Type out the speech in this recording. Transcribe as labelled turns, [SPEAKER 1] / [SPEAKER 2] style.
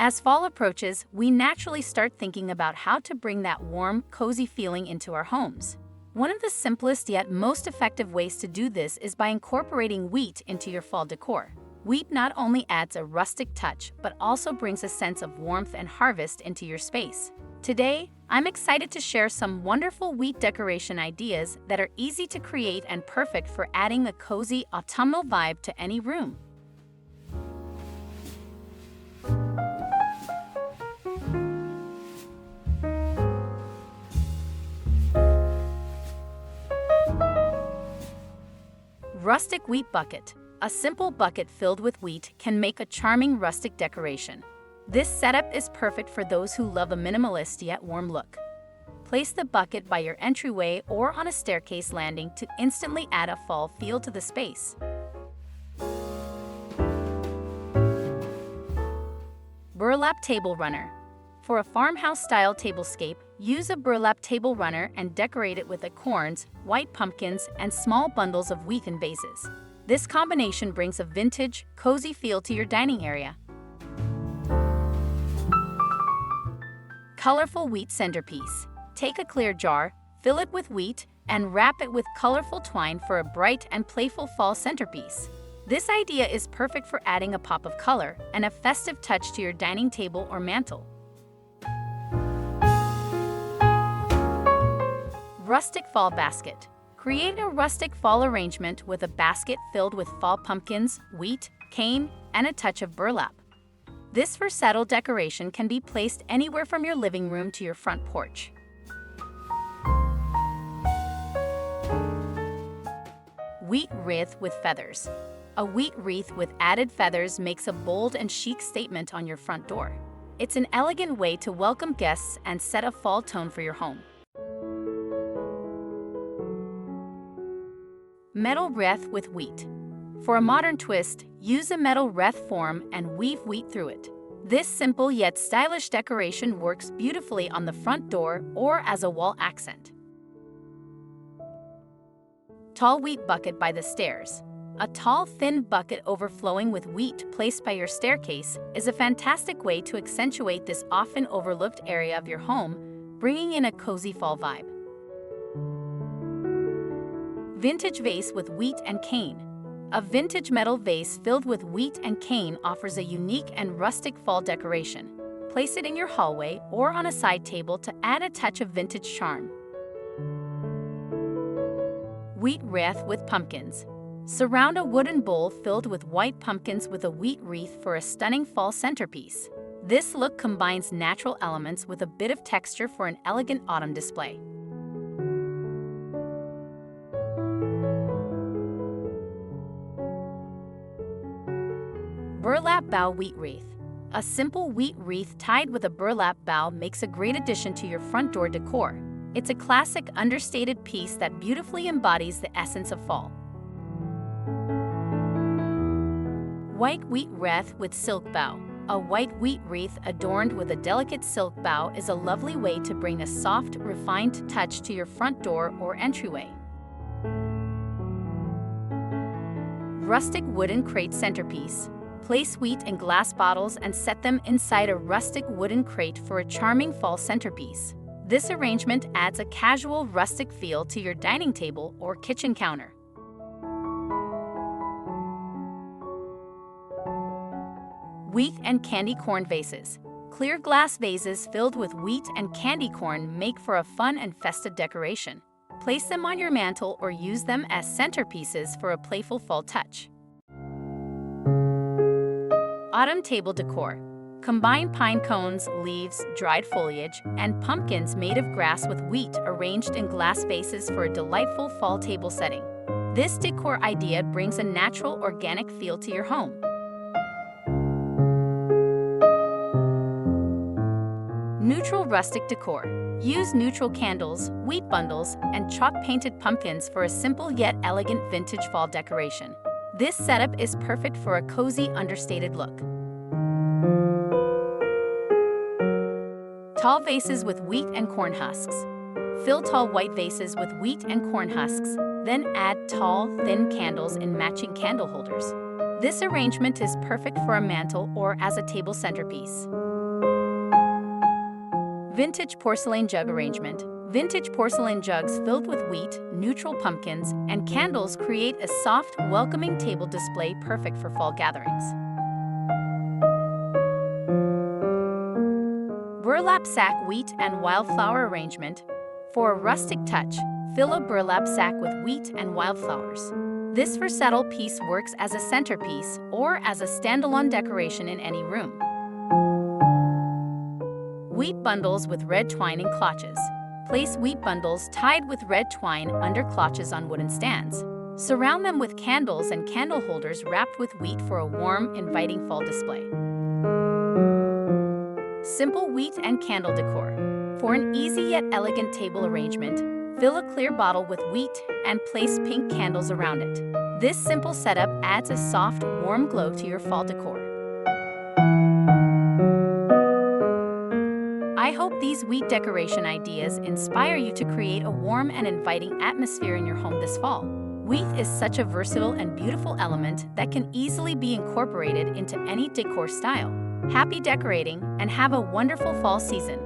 [SPEAKER 1] As fall approaches, we naturally start thinking about how to bring that warm, cozy feeling into our homes. One of the simplest yet most effective ways to do this is by incorporating wheat into your fall decor. Wheat not only adds a rustic touch, but also brings a sense of warmth and harvest into your space. Today, I'm excited to share some wonderful wheat decoration ideas that are easy to create and perfect for adding a cozy autumnal vibe to any room. Rustic wheat bucket. A simple bucket filled with wheat can make a charming rustic decoration. This setup is perfect for those who love a minimalist yet warm look. Place the bucket by your entryway or on a staircase landing to instantly add a fall feel to the space. Burlap table runner. For a farmhouse-style tablescape, use a burlap table runner and decorate it with acorns, white pumpkins, and small bundles of wheat in vases. This combination brings a vintage, cozy feel to your dining area. Colorful wheat centerpiece. Take a clear jar, fill it with wheat, and wrap it with colorful twine for a bright and playful fall centerpiece. This idea is perfect for adding a pop of color and a festive touch to your dining table or mantel. Rustic fall basket. Create a rustic fall arrangement with a basket filled with fall pumpkins, wheat, cane, and a touch of burlap. This versatile decoration can be placed anywhere from your living room to your front porch. Wheat wreath with feathers. A wheat wreath with added feathers makes a bold and chic statement on your front door. It's an elegant way to welcome guests and set a fall tone for your home. Metal wreath with wheat. For a modern twist, use a metal wreath form and weave wheat through it. This simple yet stylish decoration works beautifully on the front door or as a wall accent. Tall wheat bucket by the stairs. A tall, thin bucket overflowing with wheat placed by your staircase is a fantastic way to accentuate this often overlooked area of your home, bringing in a cozy fall vibe. Vintage vase with wheat and cane. A vintage metal vase filled with wheat and cane offers a unique and rustic fall decoration. Place it in your hallway or on a side table to add a touch of vintage charm. Wheat wreath with pumpkins. Surround a wooden bowl filled with white pumpkins with a wheat wreath for a stunning fall centerpiece. This look combines natural elements with a bit of texture for an elegant autumn display. Burlap bough wheat wreath. A simple wheat wreath tied with a burlap bough makes a great addition to your front door decor. It's a classic, understated piece that beautifully embodies the essence of fall. White wheat wreath with silk bough. A white wheat wreath adorned with a delicate silk bough is a lovely way to bring a soft, refined touch to your front door or entryway. Rustic wooden crate centerpiece. Place wheat in glass bottles and set them inside a rustic wooden crate for a charming fall centerpiece. This arrangement adds a casual, rustic feel to your dining table or kitchen counter. Wheat and candy corn vases. Clear glass vases filled with wheat and candy corn make for a fun and festive decoration. Place them on your mantel or use them as centerpieces for a playful fall touch. Autumn table decor. Combine pine cones, leaves, dried foliage, and pumpkins made of grass with wheat arranged in glass vases for a delightful fall table setting. This decor idea brings a natural, organic feel to your home. Neutral rustic decor. Use neutral candles, wheat bundles, and chalk-painted pumpkins for a simple yet elegant vintage fall decoration. This setup is perfect for a cozy, understated look. Tall vases with wheat and corn husks. Fill tall white vases with wheat and corn husks, then add tall, thin candles in matching candle holders. This arrangement is perfect for a mantel or as a table centerpiece. Vintage porcelain jug arrangement. Vintage porcelain jugs filled with wheat, neutral pumpkins, and candles create a soft, welcoming table display perfect for fall gatherings. Burlap sack wheat and wildflower arrangement. For a rustic touch, fill a burlap sack with wheat and wildflowers. This versatile piece works as a centerpiece or as a standalone decoration in any room. Wheat bundles with red twine in clutches. Place wheat bundles tied with red twine under clutches on wooden stands. Surround them with candles and candle holders wrapped with wheat for a warm, inviting fall display. Simple wheat and candle decor. For an easy yet elegant table arrangement, fill a clear bottle with wheat and place pink candles around it. This simple setup adds a soft, warm glow to your fall decor. I hope these wheat decoration ideas inspire you to create a warm and inviting atmosphere in your home this fall. Wreath is such a versatile and beautiful element that can easily be incorporated into any decor style. Happy decorating and have a wonderful fall season!